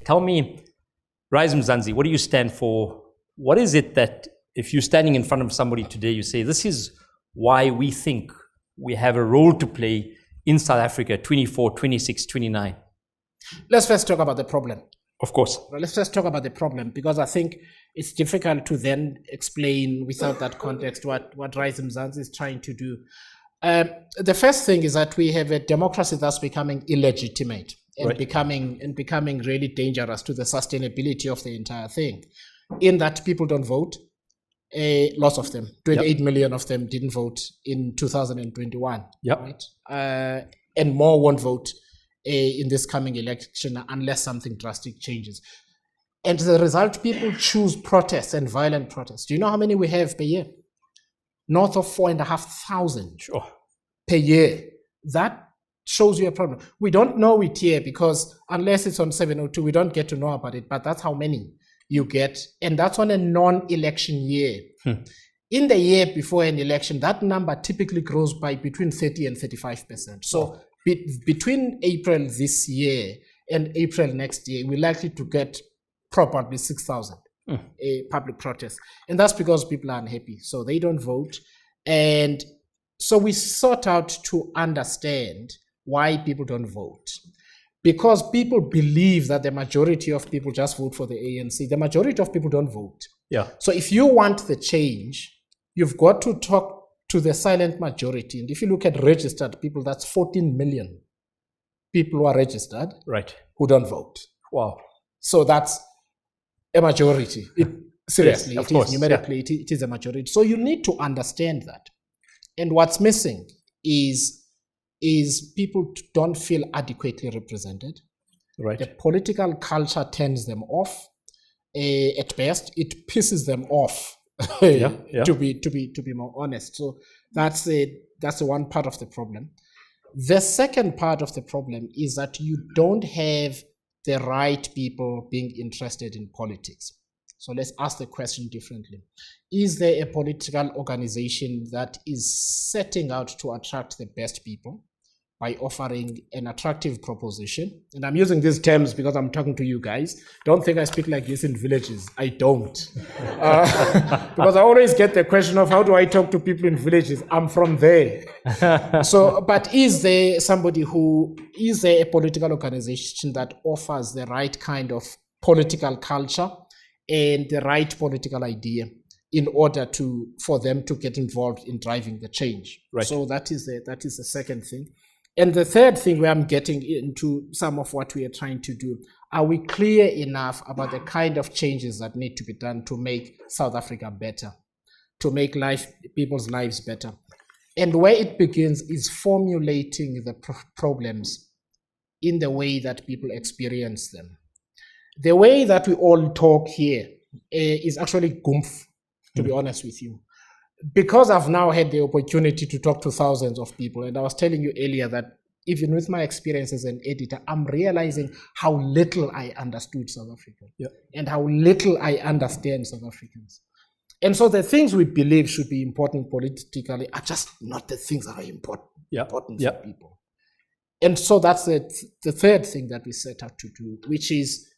Tell me, Rise Mzansi, what do you stand for? What is it that if you're standing in front of somebody today, you say, this is why we think we have a role to play in South Africa, 24, 26, 29? Let's first talk about the problem. Of course. Well, let's first talk about the problem, because I think it's difficult to then explain without that context what Rise Mzansi is trying to do. The first thing is that we have a democracy that's becoming illegitimate and Right. becoming really dangerous to the sustainability of the entire thing, in that people don't vote. Lots of them, 28 million of them didn't vote in 2021. Yep. Right? And more won't vote in this coming election unless something drastic changes. And as a result, people choose protests and violent protests. Do you know how many we have per year? North of 4,500 Sure. per year. That shows you a problem. We don't know it here because unless it's on 702, we don't get to know about it, but that's how many you get. And that's on a non-election year. In the year before an election, that number typically grows by between 30 and 35%. So between April this year and April next year, we're likely to get probably 6,000 public protests. And that's because people are unhappy, so they don't vote. And so we sought out to understand why people don't vote. Because people believe that the majority of people just vote for the ANC. The majority of people don't vote. Yeah. So if you want the change, you've got to talk to the silent majority. And if you look at registered people, that's 14 million people who are registered, Right. who don't vote. Wow. So that's a majority. Seriously, Yes, of it course, is numerically, it is a majority. So you need to understand that. And what's missing is people don't feel adequately represented. Right. The political culture turns them off. At best, it pisses them off. Yeah. To be more honest. So that's the one part of the problem. The second part of the problem is that you don't have the right people being interested in politics. So let's ask the question differently. Is there a political organization that is setting out to attract the best people by offering an attractive proposition? And I'm using these terms because I'm talking to you guys. Don't think I speak like this in villages. I don't. Because I always get the question of how do I talk to people in villages? I'm from there. So, but is there a political organization that offers the right kind of political culture and the right political idea in order for them to get involved in driving the change? Right. So that is the second thing. And the third thing, where I'm getting into some of what we are trying to do, are we clear enough about the kind of changes that need to be done to make South Africa better, to make people's lives better? And where it begins is formulating the problems in the way that people experience them. The way that we all talk here is actually gumph, to be honest with you. Because I've now had the opportunity to talk to thousands of people, and I was telling you earlier that even with my experience as an editor, I'm realizing how little I understood South Africa and how little I understand South Africans. And so the things we believe should be important politically are just not the things that are important for people. And so that's the third thing that we set out to do, which is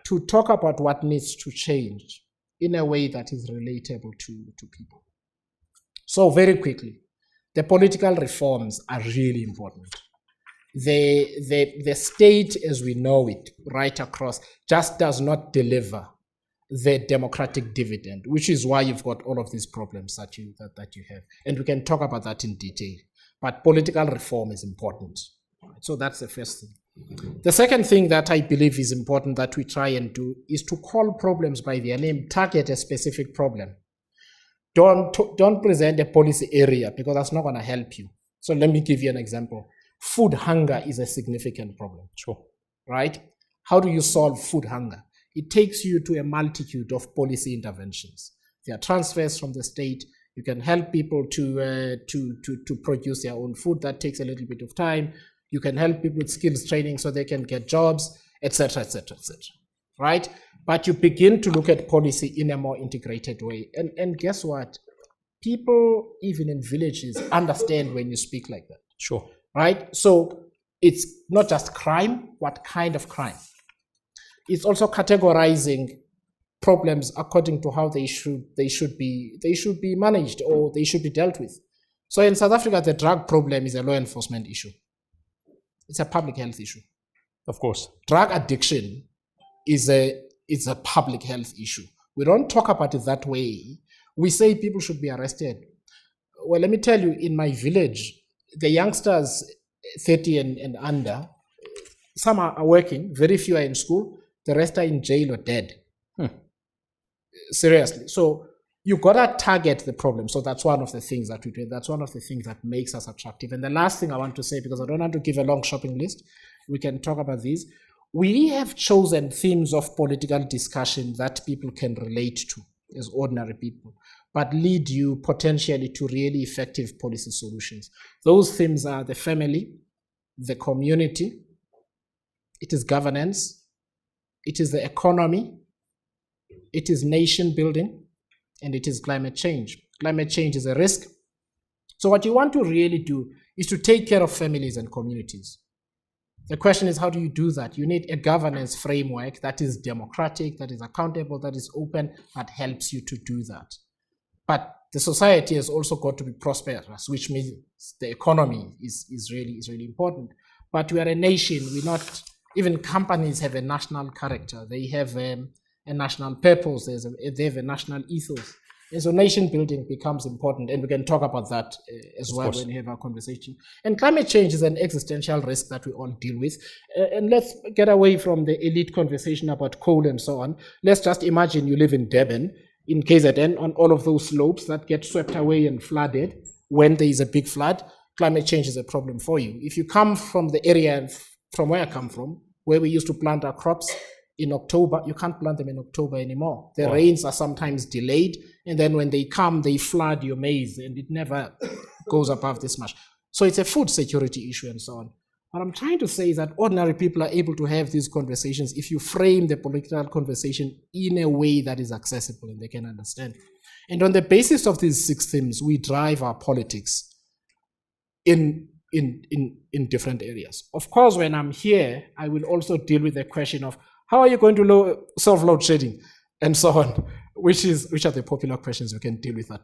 to talk about what needs to change in a way that is relatable to people. So very quickly, the political reforms are really important. The state as we know it right across just does not deliver the democratic dividend, which is why you've got all of these problems that you have. And we can talk about that in detail. But political reform is important. So that's the first thing. The second thing that I believe is important that we try and do is to call problems by their name, target a specific problem. Don't present a policy area, because that's not going to help you. So let me give you an example. Food hunger is a significant problem. Sure. Right? How do you solve food hunger? It takes you to a multitude of policy interventions. There are transfers from the state. You can help people to produce their own food. That takes a little bit of time. You can help people with skills training so they can get jobs, etc., etc., etc. Right? But you begin to look at policy in a more integrated way. And guess what? People, even in villages, understand when you speak like that. Sure. Right? So it's not just crime. What kind of crime? It's also categorizing problems according to how they should be managed or they should be dealt with. So in South Africa, the drug problem is a law enforcement issue. It's a public health issue. Of course. Drug addiction is a public health issue. We don't talk about it that way. We say people should be arrested. Well, let me tell you, in my village, the youngsters 30 and under, some are working, very few are in school, the rest are in jail or dead. Seriously. So you gotta target the problem. So that's one of the things that we do. That's one of the things that makes us attractive. And the last thing I want to say, because I don't want to give a long shopping list, we can talk about these. We have chosen themes of political discussion that people can relate to as ordinary people, but lead you potentially to really effective policy solutions. Those themes are the family, the community, it is governance, it is the economy, it is nation building, and it is climate change. Climate change is a risk. So what you want to really do is to take care of families and communities. The question is, how do you do that? You need a governance framework that is democratic, that is accountable, that is open, that helps you to do that. But the society has also got to be prosperous, which means the economy is really important. But we are a nation. We're not, even companies have a national character. They have a national purpose. They have a national ethos. And so nation building becomes important, and we can talk about that as well when we have our conversation. And climate change is an existential risk that we all deal with. And let's get away from the elite conversation about coal and so on. Let's just imagine you live in Durban, in KZN, on all of those slopes that get swept away and flooded. When there is a big flood, climate change is a problem for you. If you come from the area from where I come from, where we used to plant our crops in October, you can't plant them in October anymore. The rains are sometimes delayed, and then when they come, they flood your maize, and it never goes above this much. So it's a food security issue and so on. What I'm trying to say is that ordinary people are able to have these conversations if you frame the political conversation in a way that is accessible and they can understand. And on the basis of these 6 themes, we drive our politics in different areas. Of course, when I'm here, I will also deal with the question of how are you going to solve load shedding and so on, which are the popular questions. We can deal with that.